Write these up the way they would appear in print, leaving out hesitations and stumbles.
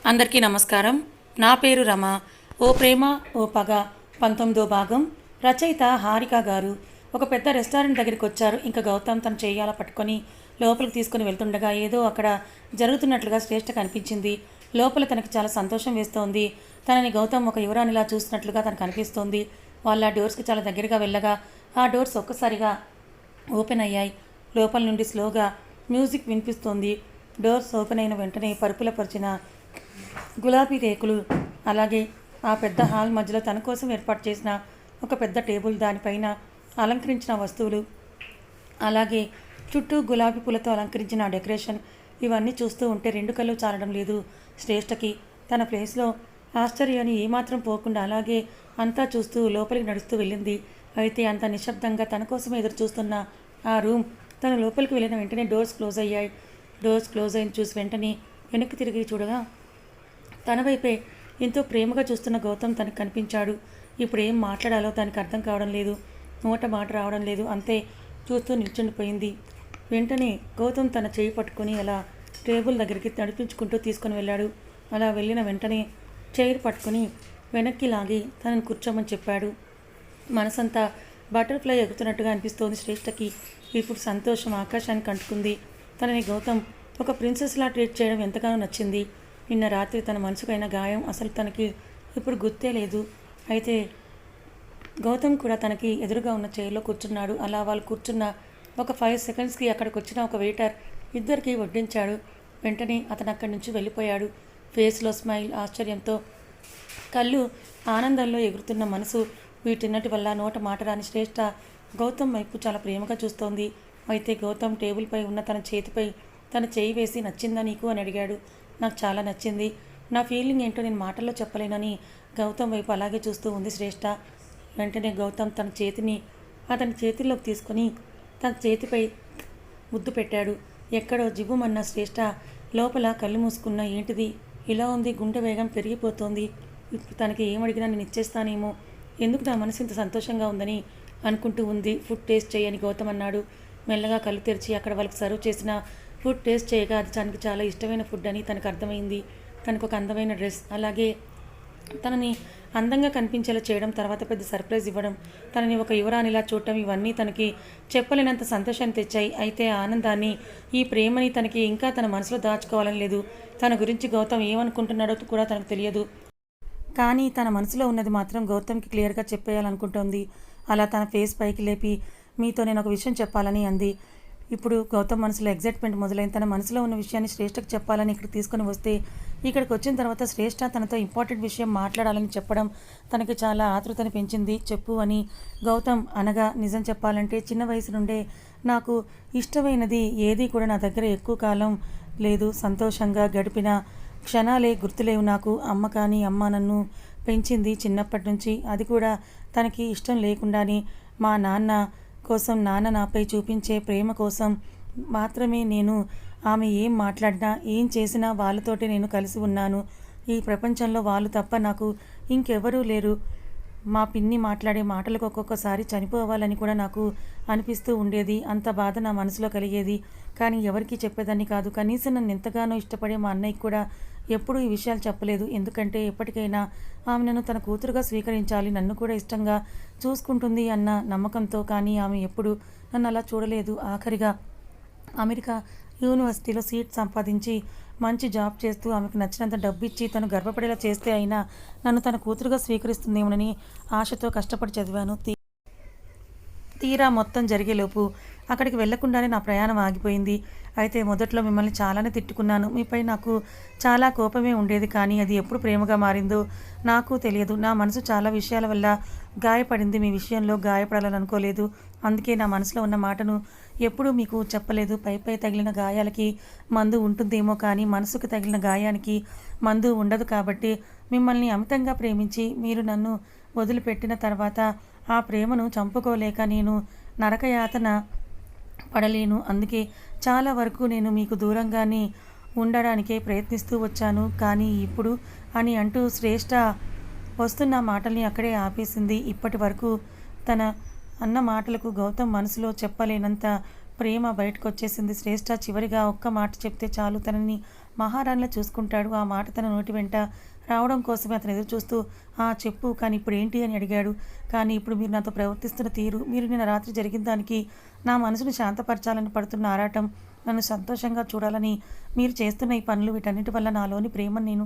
అందరికీ నమస్కారం. నా పేరు రమ. ఓ ప్రేమ ఓ పగ 19వ భాగం. రచయిత హారిక గారు. ఒక పెద్ద రెస్టారెంట్ దగ్గరికి వచ్చారు. ఇంకా గౌతమ్ తన చెయ్యాల పట్టుకొని లోపలికి తీసుకుని వెళ్తుండగా ఏదో అక్కడ జరుగుతున్నట్లుగా శ్రేష్ఠ కనిపించింది. లోపల తనకి చాలా సంతోషం వేస్తోంది. తనని గౌతమ్ ఒక యువరానిలా చూసినట్లుగా తనకు అనిపిస్తోంది. వాళ్ళ డోర్స్కి చాలా దగ్గరగా వెళ్ళగా ఆ డోర్స్ ఒక్కసారిగా ఓపెన్ అయ్యాయి. లోపల నుండి స్లోగా మ్యూజిక్ వినిపిస్తోంది. డోర్స్ ఓపెన్ అయిన వెంటనే పరుపుల పరిచిన గులాబీ రేకులు, అలాగే ఆ పెద్ద హాల్ మధ్యలో తన కోసం ఏర్పాటు చేసిన ఒక పెద్ద టేబుల్, దానిపైన అలంకరించిన వస్తువులు, అలాగే చుట్టూ గులాబీ పూలతో అలంకరించిన డెకరేషన్, ఇవన్నీ చూస్తూ ఉంటే రెండు కళ్ళు చాలడం లేదు శ్రేష్ఠకి. తన ప్లేస్లో ఆశ్చర్యాన్ని ఏమాత్రం పోకుండా అలాగే అంతా చూస్తూ లోపలికి నడుస్తూ వెళ్ళింది. అయితే అంత నిశ్శబ్దంగా తన కోసం ఎదురు చూస్తున్న ఆ రూమ్, తను లోపలికి వెళ్ళిన వెంటనే డోర్స్ క్లోజ్ అయ్యాయి. డోర్స్ క్లోజ్ అయిన చూసి వెంటనే వెనక్కి తిరిగి చూడగా తన వైపే ఎంతో ప్రేమగా చూస్తున్న గౌతమ్ తనకు కనిపించాడు. ఇప్పుడు ఏం మాట్లాడాలో దానికి అర్థం కావడం లేదు. నోట మాట రావడం లేదు. అంతే చూస్తూ నిల్చుండిపోయింది. వెంటనే గౌతమ్ తన చేయి పట్టుకొని అలా టేబుల్ దగ్గరికి నడిపించుకుంటూ తీసుకొని వెళ్ళాడు. అలా వెళ్ళిన వెంటనే చైర్ పట్టుకొని వెనక్కి లాగి తనని కూర్చోమని చెప్పాడు. మనసంతా బటర్ఫ్లై ఎగుతున్నట్టుగా అనిపిస్తోంది శ్రేష్ఠకి. ఇప్పుడు సంతోషం ఆకాశానికి అంటుకుంది. తనని గౌతమ్ ఒక ప్రిన్సెస్లా ట్రీట్ చేయడం ఎంతగానో నచ్చింది. నిన్న రాత్రి తన మనసుకైన గాయం అసలు తనకి ఇప్పుడు గుర్తే లేదు. అయితే గౌతమ్ కూడా తనకి ఎదురుగా ఉన్న చైర్లో కూర్చున్నాడు. అలా వాళ్ళు కూర్చున్న ఒక 5 సెకండ్స్కి అక్కడికి వచ్చిన ఒక వెయిటర్ ఇద్దరికి వడ్డించాడు. వెంటనే అతను అక్కడి నుంచి వెళ్ళిపోయాడు. ఫేస్లో స్మైల్, ఆశ్చర్యంతో కళ్ళు ఆనందంలో ఎగురుతున్న మనసు, వీటిన్నటి వల్ల నోట మాట రాని శ్రేష్ఠ గౌతమ్ వైపు చాలా ప్రేమగా చూస్తోంది. అయితే గౌతమ్ టేబుల్పై ఉన్న తన చేతిపై తన చేయి వేసి, నచ్చిందా నీకు అని అడిగాడు. నాకు చాలా నచ్చింది. నా ఫీలింగ్ ఏంటో నేను మాటల్లో చెప్పలేనని గౌతమ్ వైపు అలాగే చూస్తూ ఉంది శ్రేష్ఠ. వెంటనే గౌతమ్ తన చేతిని అతని చేతిలోకి తీసుకొని తన చేతిపై ముద్దు పెట్టాడు. ఎక్కడో జివ్వుమన్న శ్రేష్ఠ లోపల కళ్ళు మూసుకున్న ఏంటిది ఇలా ఉంది, గుండె వేగం పెరిగిపోతోంది. ఇప్పుడు తనకి ఏమడిగినా నేను ఇచ్చేస్తానేమో, ఎందుకు నా మనసు ఇంత సంతోషంగా ఉందని అనుకుంటూ ఉంది. ఫుడ్ టేస్ట్ చేయని గౌతమ్ అన్నాడు. మెల్లగా కళ్ళు తెరిచి అక్కడ వాళ్ళకి సర్వ్ చేసిన ఫుడ్ టేస్ట్ చేయగా అది తనకి చాలా ఇష్టమైన ఫుడ్ అని తనకు అర్థమైంది. తనకు ఒక అందమైన డ్రెస్, అలాగే తనని అందంగా కనిపించేలా చేయడం, తర్వాత పెద్ద సర్ప్రైజ్ ఇవ్వడం, తనని ఒక యువరానిలా చూడటం, ఇవన్నీ తనకి చెప్పలేనంత సంతోషాన్ని తెచ్చాయి. అయితే ఆ ఆనందాన్ని, ఈ ప్రేమని తనకి ఇంకా తన మనసులో దాచుకోవాలని లేదు. తన గురించి గౌతమ్ ఏమనుకుంటున్నాడో కూడా తనకు తెలియదు. కానీ తన మనసులో ఉన్నది మాత్రం గౌతమ్కి క్లియర్గా చెప్పేయాలనుకుంటోంది. అలా తన ఫేస్ పైకి లేపి మీతో నేను ఒక విషయం చెప్పాలని అంది. ఇప్పుడు గౌతమ్ మనసులో ఎగ్జైట్మెంట్ మొదలైన తన మనసులో ఉన్న విషయాన్ని శ్రేష్ఠకు చెప్పాలని ఇక్కడికి తీసుకొని వస్తే, ఇక్కడికి వచ్చిన తర్వాత శ్రేష్ఠ తనతో ఇంపార్టెంట్ విషయం మాట్లాడాలని చెప్పడం తనకి చాలా ఆతృతని పెంచింది. చెప్పు అని గౌతమ్ అనగా, నిజం చెప్పాలంటే చిన్న వయసు నుండే నాకు ఇష్టమైనది ఏది కూడా నా దగ్గర ఎక్కువ కాలం లేదు. సంతోషంగా గడిపిన క్షణాలే గుర్తులేవు నాకు. అమ్మ కానీ, అమ్మ నన్ను పెంచింది చిన్నప్పటి నుంచి, అది కూడా తనకి ఇష్టం లేకుండానే. మా నాన్న కోసం, నాన్న నాపై చూపించే ప్రేమ కోసం మాత్రమే నేను ఆమె ఏం మాట్లాడినా ఏం చేసినా వాళ్ళతోటి నేను కలిసి ఉన్నాను. ఈ ప్రపంచంలో వాళ్ళు తప్ప నాకు ఇంకెవరూ లేరు. మా పిన్ని మాట్లాడే మాటలకు ఒక్కొక్కసారి చనిపోవాలని కూడా నాకు అనిపిస్తూ ఉండేది. అంత బాధ నా మనసులో కలిగేది. కానీ ఎవరికీ చెప్పేదాన్ని కాదు. కనీసం నన్ను ఎంతగానో ఇష్టపడే మా అన్నయ్యకి కూడా ఎప్పుడూ ఈ విషయాలు చెప్పలేదు. ఎందుకంటే ఎప్పటికైనా ఆమె నన్ను తన కూతురుగా స్వీకరించాలి, నన్ను కూడా ఇష్టంగా చూసుకుంటుంది అన్న నమ్మకంతో. కానీ ఆమె ఎప్పుడు నన్ను అలా చూడలేదు. ఆఖరిగా అమెరికా యూనివర్సిటీలో సీట్ సంపాదించి మంచి జాబ్ చేస్తూ ఆమెకు నచ్చినంత డబ్బు ఇచ్చి తను గర్వపడేలా చేస్తే అయినా నన్ను తన కూతురుగా స్వీకరిస్తుందేమోనని ఆశతో కష్టపడి చదివాను. తీరా మొత్తం జరిగేలోపు అక్కడికి వెళ్లకుండానే నా ప్రయాణం ఆగిపోయింది. అయితే మొదట్లో మిమ్మల్ని చాలానే తిట్టుకున్నాను. మీపై నాకు చాలా కోపమే ఉండేది. కానీ అది ఎప్పుడు ప్రేమగా మారిందో నాకు తెలియదు. నా మనసు చాలా విషయాల వల్ల గాయపడింది. మీ విషయంలో గాయపడాలని అనుకోలేదు. అందుకే నా మనసులో ఉన్న మాటను ఎప్పుడూ మీకు చెప్పలేదు. పై తగిలిన గాయాలకి మందు ఉంటుందేమో, కానీ మనసుకు తగిలిన గాయానికి మందు ఉండదు. కాబట్టి మిమ్మల్ని అమితంగా ప్రేమించి మీరు నన్ను వదిలిపెట్టిన తర్వాత ఆ ప్రేమను చంపుకోలేక నేను నరకయాతన పడలేను. అందుకే చాలా వరకు నేను మీకు దూరంగానే ఉండడానికే ప్రయత్నిస్తూ వచ్చాను. కానీ ఇప్పుడు అని అంటూ శ్రేష్ఠ వస్తున్న మాటల్ని అక్కడే ఆపేసింది. ఇప్పటి వరకు తన అన్న మాటలకు గౌతమ్ మనసులో చెప్పలేనంత ప్రేమ బయటకు వచ్చేసింది. శ్రేష్ఠ చివరిగా ఒక్క మాట చెప్తే చాలు తనని మహారాణిలా చూసుకుంటాడు. ఆ మాట తన నోటి వెంట రావడం కోసమే అతను ఎదురు చూస్తూ చెప్పు కానీ ఇప్పుడు ఏంటి అని అడిగాడు. కానీ ఇప్పుడు మీరు నాతో ప్రవర్తిస్తున్న తీరు, మీరు నిన్న రాత్రి జరిగిన దానికి నా మనసును శాంతపరచాలని పడుతున్న ఆరాటం, నన్ను సంతోషంగా చూడాలని మీరు చేస్తున్న ఈ పనులు, వీటన్నిటి వల్ల నాలోని ప్రేమను నేను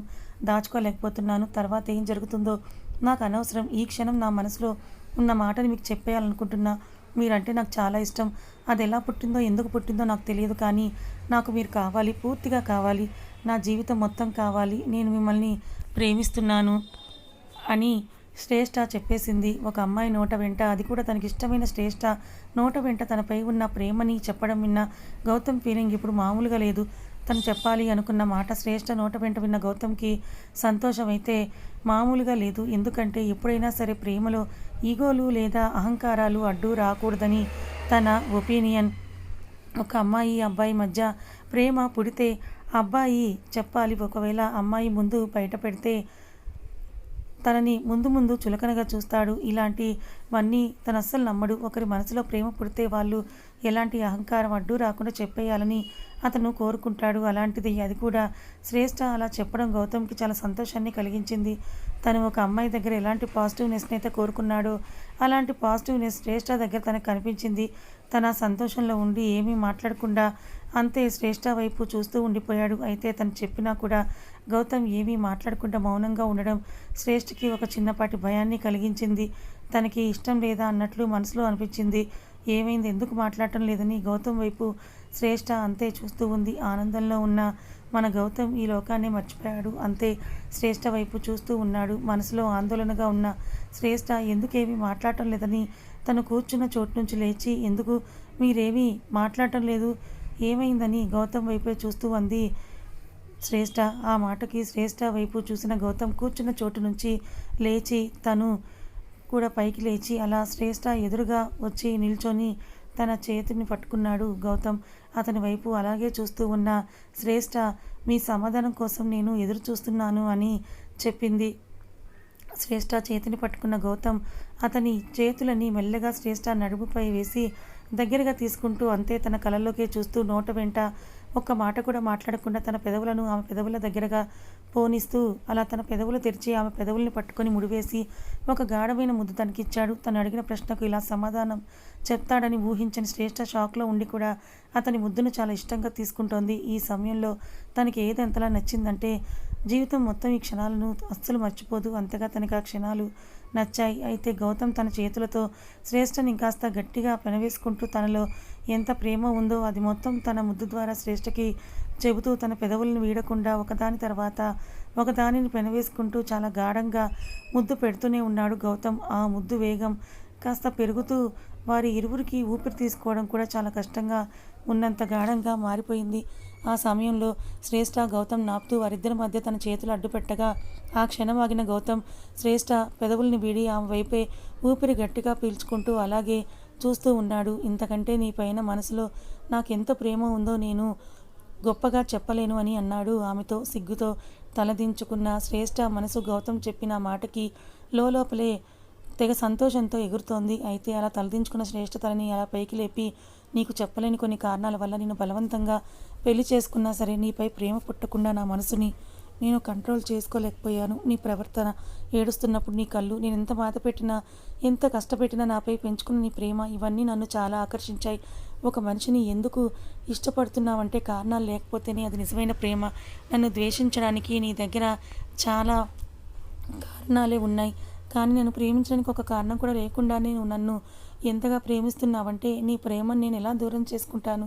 దాచుకోలేకపోతున్నాను. తర్వాత ఏం జరుగుతుందో నాకు అనవసరం. ఈ క్షణం నా మనసులో ఉన్న మాటని మీకు చెప్పేయాలనుకుంటున్నా. మీరంటే నాకు చాలా ఇష్టం. అది ఎలా పుట్టిందో, ఎందుకు పుట్టిందో నాకు తెలియదు. కానీ నాకు మీరు కావాలి, పూర్తిగా కావాలి. నా జీవితం మొత్తం కావాలి. నేను మిమ్మల్ని ప్రేమిస్తున్నాను అని శ్రేష్ఠ చెప్పేసింది. ఒక అమ్మాయి నోట వెంట, అది కూడా తనకిష్టమైన శ్రేష్ఠ నోట వెంట తనపై ఉన్న ప్రేమని చెప్పడం విన్న గౌతమ్ ఫీలింగ్ ఇప్పుడు మామూలుగా లేదు. తను చెప్పాలి అనుకున్న మాట శ్రేష్ఠ నోట వెంట విన్న గౌతమ్కి సంతోషమైతే మామూలుగా లేదు. ఎందుకంటే ఎప్పుడైనా సరే ప్రేమలో ఈగోలు లేదా అహంకారాలు అడ్డు రాకూడదని తన ఒపీనియన్. ఒక అమ్మాయి అబ్బాయి మధ్య ప్రేమ పుడితే అబ్బాయి చెప్పాలి. ఒకవేళ అమ్మాయి ముందు బయట పెడితే తనని ముందు ముందు చులకనగా చూస్తాడు. ఇలాంటివన్నీ తను అస్సలు నమ్మడు. ఒకరి మనసులో ప్రేమ పుడితే వాళ్ళు ఎలాంటి అహంకారం అడ్డు రాకుండా చెప్పేయాలని అతను కోరుకుంటాడు. అలాంటిది అది కూడా శ్రేష్ఠ అలా చెప్పడం గౌతమ్కి చాలా సంతోషాన్ని కలిగించింది. తను ఒక అమ్మాయి దగ్గర ఎలాంటి పాజిటివ్నెస్ని అయితే కోరుకున్నాడో అలాంటి పాజిటివ్నెస్ శ్రేష్ఠ దగ్గర తనకు కనిపించింది. తన సంతోషంలో ఉండి ఏమీ మాట్లాడకుండా అంతే శ్రేష్ఠ వైపు చూస్తూ ఉండిపోయాడు. అయితే తను చెప్పినా కూడా గౌతమ్ ఏమీ మాట్లాడకుండా మౌనంగా ఉండడం శ్రేష్ఠకి ఒక చిన్నపాటి భయాన్ని కలిగించింది. తనకి ఇష్టం లేదా అన్నట్లు మనసులో అనిపించింది. ఏమైంది, ఎందుకు మాట్లాడటం లేదని గౌతమ్ వైపు శ్రేష్ఠ అంతే చూస్తూ ఉంది. ఆనందంలో ఉన్న మన గౌతమ్ ఈ లోకాన్ని మర్చిపోయాడు. అంతే శ్రేష్ఠ వైపు చూస్తూ ఉన్నాడు. మనసులో ఆందోళనగా ఉన్న శ్రేష్ఠ ఎందుకేమీ మాట్లాడటం లేదని తను కూర్చున్న చోటు నుంచి లేచి, ఎందుకు మీరేమీ మాట్లాడటం లేదు, ఏమైందని గౌతమ్ వైపే చూస్తూ అంది శ్రేష్ఠ. ఆ మాటకి శ్రేష్ఠ వైపు చూసిన గౌతమ్ కూర్చున్న చోటు నుంచి లేచి తను కూడా పైకి లేచి అలా శ్రేష్ఠ ఎదురుగా వచ్చి నిల్చొని తన చేతిని పట్టుకున్నాడు గౌతమ్. అతని వైపు అలాగే చూస్తూ ఉన్న శ్రేష్ఠ, మీ సమాధానం కోసం నేను ఎదురు చూస్తున్నాను అని చెప్పింది. శ్రేష్ఠ చేతిని పట్టుకున్న గౌతమ్ అతని చేతులని మెల్లగా శ్రేష్ఠ నడుముపై వేసి దగ్గరగా తీసుకుంటూ అంతే తన కళ్ళలోకే చూస్తూ నోట వెంట ఒక్క మాట కూడా మాట్లాడకుండా తన పెదవులను ఆమె పెదవుల దగ్గరగా పోనిస్తూ అలా తన పెదవులు తెరిచి ఆమె పెదవుల్ని పట్టుకొని ముడివేసి ఒక గాఢమైన ముద్దు తనకిచ్చాడు. తను అడిగిన ప్రశ్నకు ఇలా సమాధానం చెప్తాడని ఊహించని శ్రేష్ఠ షాక్లో ఉండి కూడా అతని ముద్దును చాలా ఇష్టంగా తీసుకుంటోంది. ఈ సమయంలో తనకి ఏది ఎంతలా నచ్చిందంటే జీవితం మొత్తం ఈ క్షణాలను అస్సలు మర్చిపోదు. అంతగా తనకి ఆ క్షణాలు నచ్చాయి. అయితే గౌతమ్ తన చేతులతో శ్రేష్ఠని ఇంకాస్త గట్టిగా పెనవేసుకుంటూ తనలో ఎంత ప్రేమ ఉందో అది మొత్తం తన ముద్దు ద్వారా శ్రేష్ఠకి చెబుతూ తన పెదవులను వీడకుండా ఒకదాని తర్వాత ఒకదానిని పెనవేసుకుంటూ చాలా గాఢంగా ముద్దు పెడుతూనే ఉన్నాడు గౌతమ్. ఆ ముద్దు వేగం కాస్త పెరుగుతూ వారి ఇరువురికి ఊపిరి తీసుకోవడం కూడా చాలా కష్టంగా ఉన్నంత గాఢంగా మారిపోయింది. ఆ సమయంలో శ్రేష్ఠ గౌతమ్ నాపుతూ వారిద్దరి మధ్య తన చేతులు అడ్డుపెట్టగా ఆ క్షణం ఆగిన గౌతమ్ శ్రేష్ఠ పెదవుల్ని వీడి ఆమె వైపే ఊపిరి గట్టిగా పీల్చుకుంటూ అలాగే చూస్తూ ఉన్నాడు. ఇంతకంటే నీ పైన మనసులో నాకెంత ప్రేమ ఉందో నేను గొప్పగా చెప్పలేను అని అన్నాడు ఆమెతో. సిగ్గుతో తలదించుకున్న శ్రేష్ఠ మనసు గౌతమ్ చెప్పిన మాటకి లోపలే తెగ సంతోషంతో ఎగురుతోంది. అయితే అలా తలదించుకున్న శ్రేష్ఠ తలని అలా పైకి లేపి, నీకు చెప్పలేని కొన్ని కారణాల వల్ల నేను బలవంతంగా పెళ్లి చేసుకున్నా సరే నీపై ప్రేమ పుట్టకుండా నా మనసుని నేను కంట్రోల్ చేసుకోలేకపోయాను. నీ ప్రవర్తన, ఏడుస్తున్నప్పుడు నీ కళ్ళు, నేను ఎంత బాధ పెట్టినా ఎంత కష్టపెట్టినా నాపై పెంచుకున్న నీ ప్రేమ, ఇవన్నీ నన్ను చాలా ఆకర్షించాయి. ఒక మనిషిని ఎందుకు ఇష్టపడుతున్నావంటే కారణాలు లేకపోతేనే అది నిజమైన ప్రేమ. నన్ను ద్వేషించడానికి నీ దగ్గర చాలా కారణాలే ఉన్నాయి. కానీ నేను ప్రేమించడానికి ఒక కారణం కూడా లేకుండానే నువ్వు నన్ను ఎంతగా ప్రేమిస్తున్నావంటే నీ ప్రేమను నేను ఎలా దూరం చేసుకుంటాను?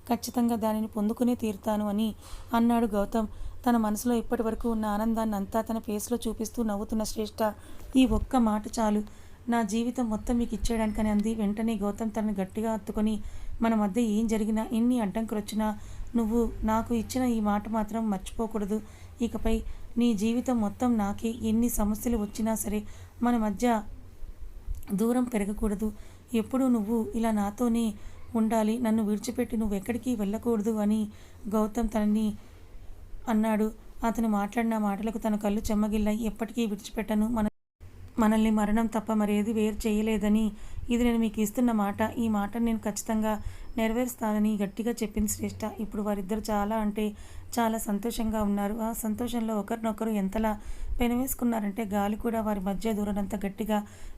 ఖచ్చితంగా దానిని పొందుకునే తీరుతాను అని అన్నాడు గౌతమ్. తన మనసులో ఇప్పటి వరకు ఉన్న ఆనందాన్ని అంతా తన ఫేస్లో చూపిస్తూ నవ్వుతున్న శ్రేష్ఠ, ఈ ఒక్క మాట చాలు నా జీవితం మొత్తం మీకు ఇచ్చేయడానికని అంది. వెంటనే గౌతమ్ తనని గట్టిగా హత్తుకొని, మన మధ్య ఏం జరిగినా ఎన్ని అడ్డంకులు వచ్చినా నువ్వు నాకు ఇచ్చిన ఈ మాట మాత్రం మర్చిపోకూడదు. ఇకపై నీ జీవితం మొత్తం నాకే. ఎన్ని సమస్యలు వచ్చినా సరే మన మధ్య దూరం పెరగకూడదు. ఎప్పుడూ నువ్వు ఇలా నాతోనే ఉండాలి. నన్ను విడిచిపెట్టి నువ్వు ఎక్కడికి వెళ్ళకూడదు అని గౌతమ్ తనని అన్నాడు. అతను మాట్లాడిన మాటలకు తన కళ్ళు చెమ్మగిల్లాయి. ఎప్పటికీ విడిచిపెట్టను, మనల్ని మరణం తప్ప మరేది వేరు చేయలేదని ఇది నేను మీకు ఇస్తున్న మాట. ఈ మాటను నేను ఖచ్చితంగా నెరవేరుస్తానని గట్టిగా చెప్పింది శ్రేష్ఠ. ఇప్పుడు వారిద్దరు చాలా అంటే చాలా సంతోషంగా ఉన్నారు. ఆ సంతోషంలో ఒకరినొకరు ఎంతలా పెనవేసుకున్నారంటే గాలి కూడా వారి మధ్య దూరనంత గట్టిగా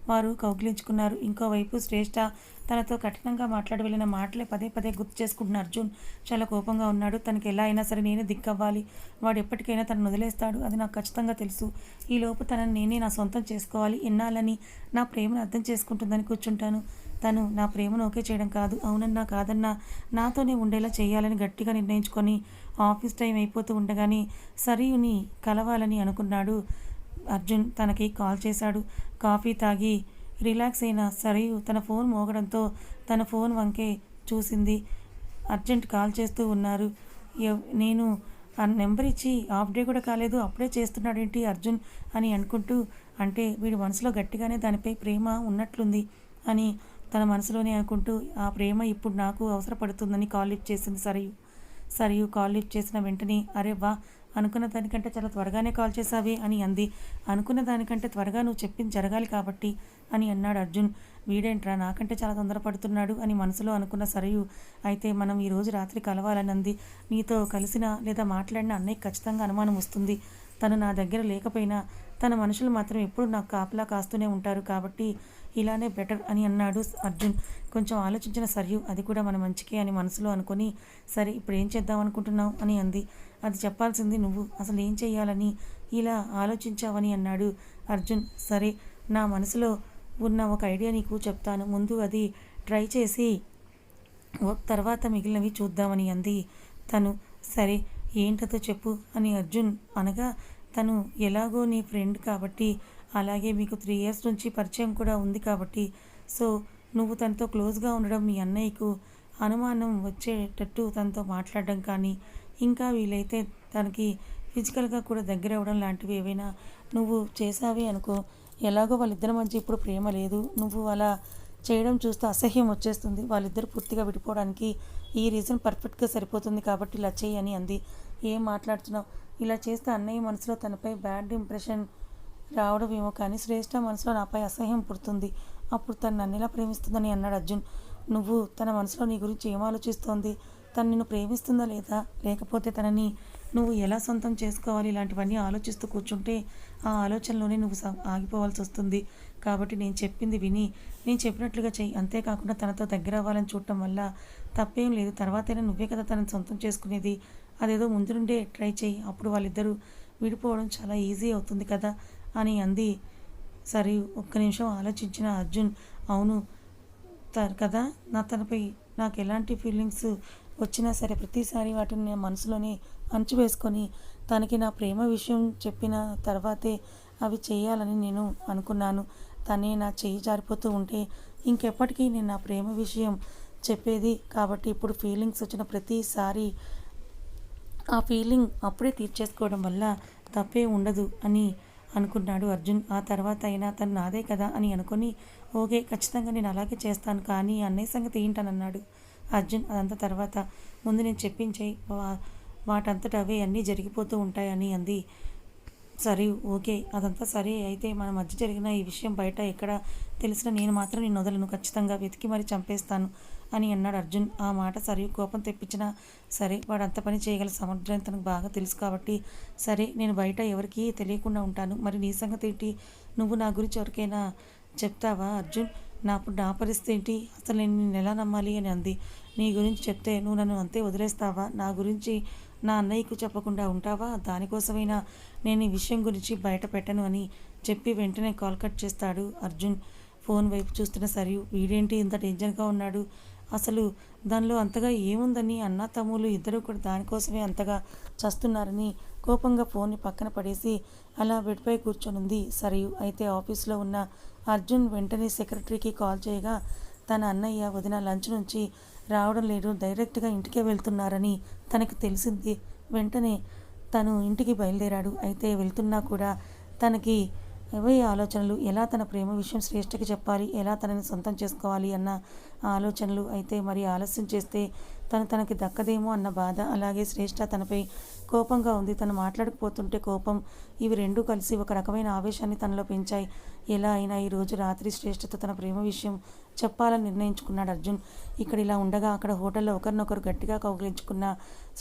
వారు కౌగిలించుకున్నారు. ఇంకోవైపు శ్రేష్ఠ తనతో కఠినంగా మాట్లాడి వెళ్ళిన మాటలే పదే పదే గుర్తు చేసుకుంటున్న అర్జున్ చాలా కోపంగా ఉన్నాడు. తనకి ఎలా అయినా సరే నేనే దిక్కవ్వాలి. వాడు ఎప్పటికైనా తనను వదిలేస్తాడు. అది నాకు ఖచ్చితంగా తెలుసు. ఈలోపు తనని నేనే నా సొంతం చేసుకోవాలి. ఎన్నాళ్ళని నా ప్రేమను అర్థం చేసుకుంటుందని కూర్చుంటాను. తను నా ప్రేమను ఓకే చేయడం కాదు, అవునన్నా కాదన్నా నాతోనే ఉండేలా చేయాలని గట్టిగా నిర్ణయించుకొని ఆఫీస్ టైం అయిపోతూ ఉండగానే సరియుని కలవాలని అనుకున్నాడు అర్జున్. తనకి కాల్ చేశాడు. కాఫీ తాగి రిలాక్స్ అయిన సరియు తన ఫోన్ మోగడంతో తన ఫోన్ వంకే చూసింది. అర్జెంట్ కాల్ చేస్తూ ఉన్నారు. నేను ఆ నెంబర్ ఇచ్చి హాఫ్ డే కూడా కాలేదు, అప్పుడే చేస్తున్నాడేంటి అర్జున్ అని అనుకుంటూ, అంటే వీడి మనసులో గట్టిగానే దానిపై ప్రేమ ఉన్నట్లుంది అని తన మనసులోనే అనుకుంటూ, ఆ ప్రేమ ఇప్పుడు నాకు అవసరపడుతుందని కాల్ లిఫ్ట్ చేసింది సరియు కాల్ లిఫ్ట్ చేసిన వెంటనే, అరే వా, అనుకున్న దానికంటే చాలా త్వరగానే కాల్ చేసావే అని అంది. అనుకున్న దానికంటే త్వరగా నువ్వు చెప్పింది జరగాలి కాబట్టి అని అన్నాడు అర్జున్. వీడేంట్రా నాకంటే చాలా తొందరపడుతున్నాడు అని మనసులో అనుకున్న సరియు, అయితే మనం ఈరోజు రాత్రి కలవాలని అంది. నీతో కలిసినా లేదా మాట్లాడినా అన్నయ్యకి ఖచ్చితంగా అనుమానం వస్తుంది. తను నా దగ్గర లేకపోయినా తన మనుషులు మాత్రం ఎప్పుడు నాకు కాపలా కాస్తూనే ఉంటారు, కాబట్టి ఇలానే బెటర్ అని అన్నాడు అర్జున్. కొంచెం ఆలోచించిన సరియు, అది కూడా మన మంచికే అని మనసులో అనుకొని, సరే ఇప్పుడు ఏం చేద్దాం అనుకుంటున్నావు అని అంది. అది చెప్పాల్సింది నువ్వు, అసలు ఏం చేయాలని ఇలా ఆలోచించావని అన్నాడు అర్జున్. సరే, నా మనసులో ఉన్న ఒక ఐడియా నీకు చెప్తాను, ముందు అది ట్రై చేసి తర్వాత మిగిలినవి చూద్దామని అంది తను. సరే ఏంటతో చెప్పు అని అర్జున్ అనగా, తను ఎలాగో నీ ఫ్రెండ్ కాబట్టి, అలాగే మీకు 3 years నుంచి పరిచయం కూడా ఉంది కాబట్టి, సో నువ్వు తనతో క్లోజ్గా ఉండడం మీ అన్నయ్యకు అనుమానం వచ్చేటట్టు తనతో మాట్లాడడం కానీ, ఇంకా వీలైతే తనకి ఫిజికల్గా కూడా దగ్గర అవ్వడం లాంటివి ఏవైనా నువ్వు చేసావే అనుకో, ఎలాగో వాళ్ళిద్దరి మధ్య ఇప్పుడు ప్రేమ లేదు, నువ్వు అలా చేయడం చూస్తే అసహ్యం వచ్చేస్తుంది. వాళ్ళిద్దరు పూర్తిగా విడిపోవడానికి ఈ రీజన్ పర్ఫెక్ట్గా సరిపోతుంది కాబట్టి ఇలా చెయ్యి అని అంది. ఏం మాట్లాడుతున్నావు, ఇలా చేస్తే అన్నయ్య మనసులో తనపై బ్యాడ్ ఇంప్రెషన్ రావడం ఏమో, కానీ శ్రేష్ఠ మనసులో నాపై అసహ్యం పుడుతుంది. అప్పుడు తను నన్ను ఎలా ప్రేమిస్తుందని అన్నాడు అర్జున్. నువ్వు తన మనసులో నీ గురించి ఏం ఆలోచిస్తోంది, తను నిన్ను ప్రేమిస్తుందా లేదా, లేకపోతే తనని నువ్వు ఎలా సొంతం చేసుకోవాలి, ఇలాంటివన్నీ ఆలోచిస్తూ కూర్చుంటే ఆ ఆలోచనలోనే నువ్వు ఆగిపోవాల్సి వస్తుంది. కాబట్టి నేను చెప్పింది విని నేను చెప్పినట్లుగా చెయ్యి. అంతేకాకుండా తనతో దగ్గర అవ్వాలని చూడటం వల్ల తప్పేం లేదు. తర్వాతైనా నువ్వే కదా తనని సొంతం చేసుకునేది. అదేదో ముందు నుండే ట్రై చేయి, అప్పుడు వాళ్ళిద్దరూ విడిపోవడం చాలా ఈజీ అవుతుంది కదా అని అంది. సరే ఒక్క నిమిషం ఆలోచించిన అర్జున్, అవును కదా, తనపై నాకు ఎలాంటి ఫీలింగ్స్ వచ్చినా సరే ప్రతిసారి వాటిని నేను మనసులోనే అణచివేసుకొని తనకి నా ప్రేమ విషయం చెప్పిన తర్వాతే అవి చేయాలని నేను అనుకున్నాను. తనే నా చెయ్యి జారిపోతూ ఉంటే ఇంకెప్పటికీ నేను నా ప్రేమ విషయం చెప్పేది. కాబట్టి ఇప్పుడు ఫీలింగ్స్ వచ్చిన ప్రతిసారి ఆ ఫీలింగ్ అప్పుడే తీర్చేసుకోవడం వల్ల తప్పే ఉండదు అని అనుకున్నాడు అర్జున్. ఆ తర్వాత అయినా తను నాదే కదా అని అనుకుని, ఓకే ఖచ్చితంగా నేను అలాగే చేస్తాను, కానీ అన్నయ్య సంగతి ఏంటనన్నాడు అర్జున్. అదంతా తర్వాత, ముందు నేను చెప్పించేయి, వాటంతట అవే అన్నీ జరిగిపోతూ ఉంటాయని అంది. సరే ఓకే, అదంతా సరే, అయితే మన మధ్య జరిగిన ఈ విషయం బయట ఎక్కడ తెలిసినా నేను మాత్రం నేను వదలను, ఖచ్చితంగా వెతికి మరీ చంపేస్తాను అని అన్నాడు అర్జున్. ఆ మాట సరే కోపం తెప్పించినా, సరే వాడు అంత పని చేయగల సమర్థం తనకు బాగా తెలుసు కాబట్టి, సరే నేను బయట ఎవరికీ తెలియకుండా ఉంటాను. మరి నీ సంగతి ఏంటి, నువ్వు నా గురించి ఎవరికైనా చెప్తావా అర్జున్, నా పరిస్థితి ఏంటి, అసలు నేను నిన్ను ఎలా నమ్మాలి అని అంది. నీ గురించి చెప్తే నువ్వు నన్ను అంతే వదిలేస్తావా, నా గురించి నా అన్నయ్యకు చెప్పకుండా ఉంటావా, దానికోసమైనా నేను ఈ విషయం గురించి బయట పెట్టను అని చెప్పి వెంటనే కాల్ కట్ చేస్తాడు అర్జున్. ఫోన్ వైపు చూస్తున్న సరియు, వీడేంటి ఇంత డేంజర్గా ఉన్నాడు, అసలు దానిలో అంతగా ఏముందని అన్న తమ్ముళ్ళు ఇద్దరు కూడా దానికోసమే అంతగా చస్తున్నారని కోపంగా ఫోన్ని పక్కన పడేసి అలా బెడ్పై కూర్చొనుంది సరియు. అయితే ఆఫీస్లో ఉన్న అర్జున్ వెంటనే సెక్రటరీకి కాల్ చేయగా, తన అన్నయ్య వదిన లంచ్ నుంచి రావడం లేదు, డైరెక్ట్గా ఇంటికే వెళ్తున్నారని తనకి తెలిసింది. వెంటనే తను ఇంటికి బయలుదేరాడు. అయితే వెళ్తున్నా కూడా తనకి అవే ఆలోచనలు, ఎలా తన ప్రేమ విషయం శ్రేష్ఠకి చెప్పాలి, ఎలా తనని సొంతం చేసుకోవాలి అన్న ఆలోచనలు. అయితే మరి ఆలస్యం చేస్తే తనకి దక్కదేమో అన్న బాధ, అలాగే శ్రేష్ఠ తనపై కోపంగా ఉంది. తను మాట్లాడకపోతుంటే కోపం, ఇవి రెండూ కలిసి ఒక రకమైన ఆవేశాన్ని తనలో పెంచాయి. ఎలా అయినా ఈరోజు రాత్రి శ్రేష్ఠతో తన ప్రేమ విషయం చెప్పాలని నిర్ణయించుకున్నాడు అర్జున్. ఇక్కడ ఇలా ఉండగా అక్కడ హోటల్లో ఒకరినొకరు గట్టిగా కౌగిలించుకున్న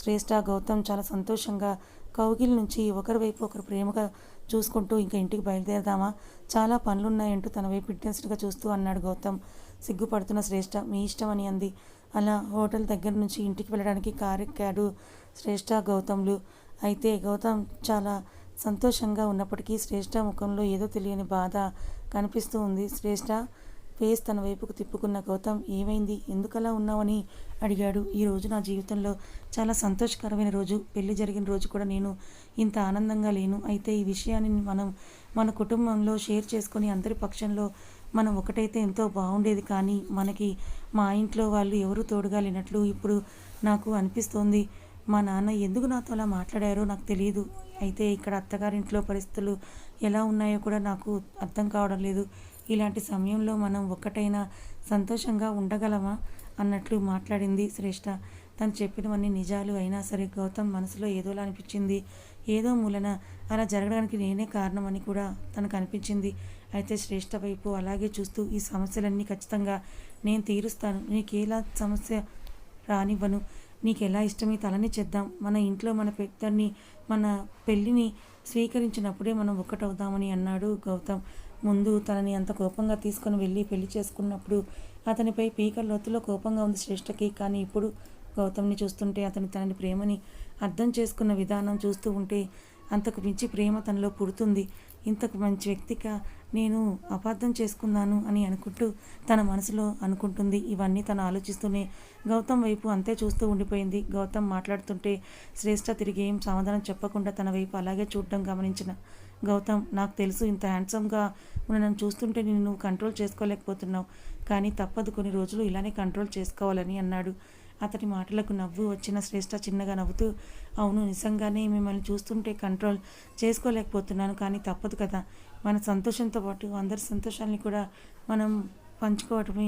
శ్రేష్ఠ, గౌతమ్ చాలా సంతోషంగా కౌగిలి నుంచి ఒకరి వైపు ఒకరు ప్రేమగా చూసుకుంటూ ఇంకా ఇంటికి బయలుదేరదామా, చాలా పనులున్నాయంటూ తన వైపు ఇంట్రెస్ట్గా చూస్తూ అన్నాడు గౌతమ్. సిగ్గుపడుతున్న శ్రేష్ఠ మీ ఇష్టం అని అంది. అలా హోటల్ దగ్గర నుంచి ఇంటికి వెళ్ళడానికి కారు ఎక్కాడు శ్రేష్ఠ, గౌతమ్లు. అయితే గౌతమ్ చాలా సంతోషంగా ఉన్నప్పటికీ శ్రేష్ఠ ముఖంలో ఏదో తెలియని బాధ కనిపిస్తూ ఉంది. శ్రేష్ఠ ఫేస్ తన వైపుకు తిప్పుకున్న గౌతమ్ ఏమైంది, ఎందుకలా ఉన్నావని అడిగాడు. ఈరోజు నా జీవితంలో చాలా సంతోషకరమైన రోజు. పెళ్లి జరిగిన రోజు కూడా నేను ఇంత ఆనందంగా లేను. అయితే ఈ విషయాన్ని మనం మన కుటుంబంలో షేర్ చేసుకొని అందరి పక్షంలో మనం ఒకటైతే ఎంతో బాగుండేది. కానీ మనకి మా ఇంట్లో వాళ్ళు ఎవరు తోడుగా లేనట్లు ఇప్పుడు నాకు అనిపిస్తోంది. మా నాన్న ఎందుకు నాతో అలా మాట్లాడారో నాకు తెలియదు. అయితే ఇక్కడ అత్తగారింట్లో పరిస్థితులు ఎలా ఉన్నాయో కూడా నాకు అర్థం కావడం లేదు. ఇలాంటి సమయంలో మనం ఒక్కటైనా సంతోషంగా ఉండగలమా అన్నట్లు మాట్లాడింది శ్రేష్ఠ. తను చెప్పినవన్నీ నిజాలు అయినా సరే గౌతమ్ మనసులో ఏదోలా అనిపించింది. ఏదో మూలన అలా జరగడానికి నేనే కారణమని కూడా తనకు అనిపించింది. అయితే శ్రేష్ఠ వైపు అలాగే చూస్తూ ఈ సమస్యలన్నీ ఖచ్చితంగా నేను తీరుస్తాను, నీకేలా సమస్య రానివ్వను, నీకు ఎలా ఇష్టమైతే అలానే చేద్దాం. మన ఇంట్లో మన పెద్దన్ని మన పెళ్ళిని స్వీకరించినప్పుడే మనం ఒక్కటవుదామని అన్నాడు గౌతమ్. ముందు తనని అంత కోపంగా తీసుకొని వెళ్ళి పెళ్లి చేసుకున్నప్పుడు అతనిపై పీకల లోతులో కోపంగా ఉంది శ్రేష్ఠకి. కానీ ఇప్పుడు గౌతమ్ని చూస్తుంటే, తనని ప్రేమని అర్థం చేసుకున్న విధానం చూస్తూ ఉంటే అంతకు మించి ప్రేమ తనలో పుడుతుంది. ఇంతకు మంచి వ్యక్తిగా నేను అపార్థం చేసుకున్నాను అని అనుకుంటూ తన మనసులో అనుకుంటుంది. ఇవన్నీ తను ఆలోచిస్తూనే గౌతమ్ వైపు అంతే చూస్తూ ఉండిపోయింది. గౌతమ్ మాట్లాడుతుంటే శ్రేష్ఠ తిరిగి ఏం సమాధానం చెప్పకుండా తన వైపు అలాగే చూడడం గమనించిన గౌతమ్, నాకు తెలుసు ఇంత హ్యాండ్సమ్గా ఉన్న నన్ను చూస్తుంటే నువ్వు కంట్రోల్ చేసుకోలేకపోతున్నావు, కానీ తప్పదు, కొన్ని రోజులు ఇలానే కంట్రోల్ చేసుకోవాలని అన్నాడు. అతని మాటలకు నవ్వు వచ్చిన శ్రేష్ఠ చిన్నగా నవ్వుతూ, అవును నిజంగానే మిమ్మల్ని చూస్తుంటే కంట్రోల్ చేసుకోలేకపోతున్నాను, కానీ తప్పదు కదా, మన సంతోషంతో పాటు అందరి సంతోషాలని కూడా మనం పంచుకోవటమే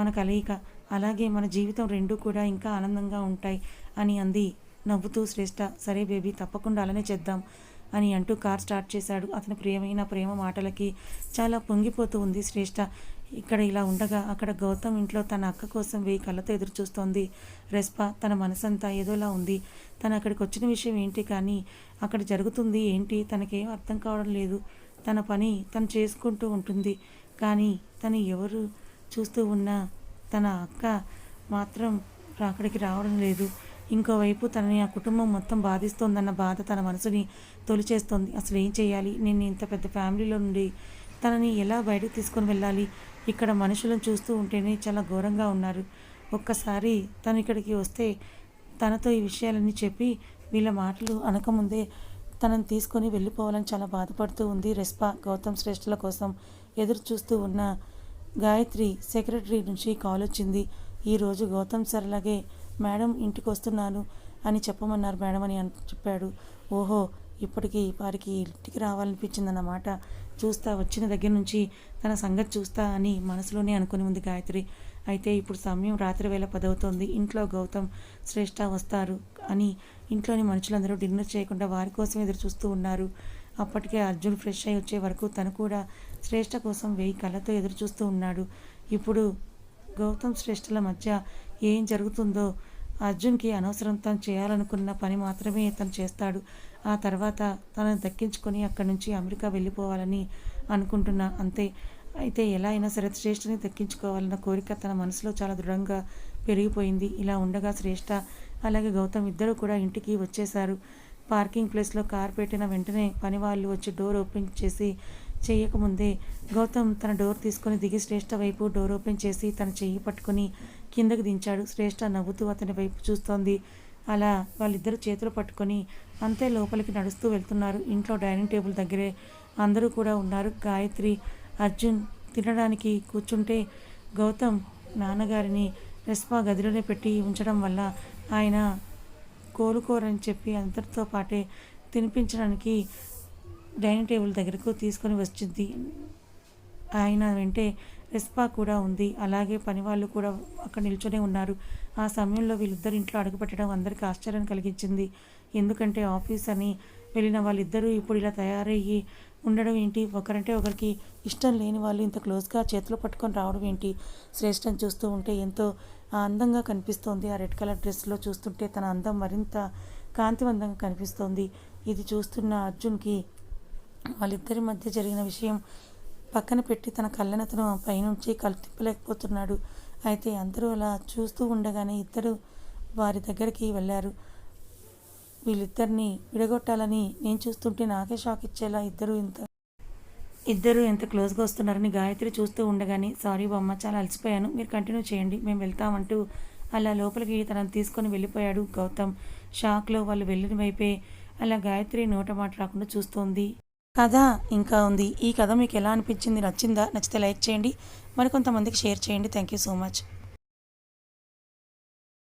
మన కలయిక, అలాగే మన జీవితం రెండూ కూడా ఇంకా ఆనందంగా ఉంటాయి అని అంది నవ్వుతూ శ్రేష్ఠ. సరే బేబీ, తప్పకుండా అలానే చేద్దాం అని అంటూ కార్ స్టార్ట్ చేశాడు. అతని ప్రేమ మాటలకి చాలా పొంగిపోతూ ఉంది శ్రేష్ఠ. ఇక్కడ ఇలా ఉండగా అక్కడ గౌతమ్ ఇంట్లో తన అక్క కోసం 1000 కళ్ళతో ఎదురు చూస్తోంది రెస్పా. తన మనసంతా ఏదోలా ఉంది. తను అక్కడికి వచ్చిన విషయం ఏంటి, కానీ అక్కడ జరుగుతుంది ఏంటి తనకేం అర్థం కావడం లేదు. తన పని తను చేసుకుంటూ ఉంటుంది, కానీ తను ఎవరు చూస్తూ ఉన్నా తన అక్క మాత్రం అక్కడికి రావడం లేదు. ఇంకోవైపు తనని ఆ కుటుంబం మొత్తం బాధిస్తోందన్న బాధ తన మనసుని తొలిచేస్తోంది. అసలు ఏం చేయాలి, నేను ఇంత పెద్ద ఫ్యామిలీలో నుండి తనని ఎలా బయటకు తీసుకొని వెళ్ళాలి, ఇక్కడ మనుషులను చూస్తూ ఉంటేనే చాలా ఘోరంగా ఉన్నారు. ఒక్కసారి తను ఇక్కడికి వస్తే తనతో ఈ విషయాలన్నీ చెప్పి వీళ్ళ మాటలు అనకముందే తనని తీసుకొని వెళ్ళిపోవాలని చాలా బాధపడుతూ ఉంది రెస్పా. గౌతమ్ శ్రేష్ఠల కోసం ఎదురు చూస్తూ ఉన్న గాయత్రి సెక్రటరీ నుంచి కాల్ వచ్చింది. ఈరోజు గౌతమ్ సార్ అలాగే మేడం ఇంటికి వస్తున్నాను అని చెప్పమన్నారు మేడం అని చెప్పాడు. ఓహో, ఇప్పటికీ వారికి ఇంటికి రావాలనిపించిందన్నమాట. చూస్తా, వచ్చిన దగ్గర నుంచి తన సంగతి చూస్తా అని మనసులోనే అనుకుని ఉంది గాయత్రి. అయితే ఇప్పుడు సమయం రాత్రి వేళ 10 అవుతోంది. ఇంట్లో గౌతమ్ శ్రేష్ఠ వస్తారు అని ఇంట్లోని మనుషులందరూ డిన్నర్ చేయకుండా వారి కోసం ఎదురు చూస్తూ ఉన్నారు. అప్పటికే అర్జున్ ఫ్రెష్ అయి వచ్చే వరకు తను కూడా శ్రేష్ఠ కోసం 1000 కళ్ళతో ఎదురు చూస్తూ ఉన్నాడు. ఇప్పుడు గౌతమ్ శ్రేష్ఠల మధ్య ఏం జరుగుతుందో అర్జున్కి అనవసరం. తను చేయాలనుకున్న పని మాత్రమే తను చేస్తాడు. ఆ తర్వాత తనను దక్కించుకొని అక్కడి నుంచి అమెరికా వెళ్ళిపోవాలని అనుకుంటున్నా, అంతే. అయితే ఎలా అయినా సరే శ్రేష్ఠని దక్కించుకోవాలన్న కోరిక తన మనసులో చాలా దృఢంగా పెరిగిపోయింది. ఇలా ఉండగా శ్రేష్ఠ అలాగే గౌతమ్ ఇద్దరు కూడా ఇంటికి వచ్చేశారు. పార్కింగ్ ప్లేస్లో కార్ పెట్టిన వెంటనే పని వాళ్ళు వచ్చి డోర్ ఓపెన్ చేసి చేయకముందే గౌతమ్ తన డోర్ తీసుకొని దిగి శ్రేష్ఠ వైపు డోర్ ఓపెన్ చేసి తన చెయ్యి పట్టుకొని కిందకు దించాడు. శ్రేష్ఠ నవ్వుతూ అతని వైపు చూస్తోంది. అలా వాళ్ళిద్దరు చేతులు పట్టుకొని అంతే లోపలికి నడుస్తూ వెళ్తున్నారు. ఇంట్లో డైనింగ్ టేబుల్ దగ్గరే అందరూ కూడా ఉన్నారు. గాయత్రి, అర్జున్ తినడానికి కూర్చుంటే గౌతమ్ నాన్నగారిని రెస్పా గదిలోనే పెట్టి ఉంచడం వల్ల ఆయన కోలుకోరని చెప్పి అందరితో పాటే తినిపించడానికి డైనింగ్ టేబుల్ దగ్గరకు తీసుకొని వచ్చింది. ఆయన వెంటే రెస్పా కూడా ఉంది. అలాగే పని వాళ్ళు కూడా అక్కడ నిల్చొనే ఉన్నారు. ఆ సమయంలో వీళ్ళిద్దరు ఇంట్లో అడుగుపెట్టడం అందరికీ ఆశ్చర్యం కలిగించింది. ఎందుకంటే ఆఫీస్ అని వెళ్ళిన వాళ్ళిద్దరూ ఇప్పుడు ఇలా తయారయ్యి ఉండడం ఏంటి? ఒకరంటే ఒకరికి ఇష్టం లేని వాళ్ళు ఇంత క్లోజ్గా చేతిలో పట్టుకొని రావడం ఏంటి? శ్రేష్టని చూస్తూ ఉంటే ఎంతో అందంగా కనిపిస్తోంది. ఆ రెడ్ కలర్ డ్రెస్లో చూస్తుంటే తన అందం మరింత కాంతివంతంగా కనిపిస్తోంది. ఇది చూస్తున్న అర్జున్కి వాళ్ళిద్దరి మధ్య జరిగిన విషయం పక్కన పెట్టి తన కళ్ళను అతను పైనుంచి కళ్ళు తిప్పలేకపోతున్నాడు. అయితే అందరూ అలా చూస్తూ ఉండగానే ఇద్దరు వారి దగ్గరికి వెళ్ళారు. వీళ్ళిద్దరిని విడగొట్టాలని నేను చూస్తుంటే నాకే షాక్ ఇచ్చేలా ఇద్దరు ఎంత క్లోజ్గా వస్తున్నారని గాయత్రి చూస్తూ ఉండగానే, సారీ బామ్మ, చాలా అలసిపోయాను, మీరు కంటిన్యూ చేయండి, మేము వెళ్తామంటూ అలా లోపలికి తనను తీసుకొని వెళ్ళిపోయాడు గౌతమ్. షాక్లో వాళ్ళు వెళ్ళిన వైపే అలా గాయత్రి నోట మాట రాకుండా చూస్తోంది. కథ ఇంకా ఉంది. ఈ కథ మీకు ఎలా అనిపించింది? నచ్చిందా? నచ్చితే లైక్ చేయండి, మరికొంతమందికి షేర్ చేయండి. Thank you so much.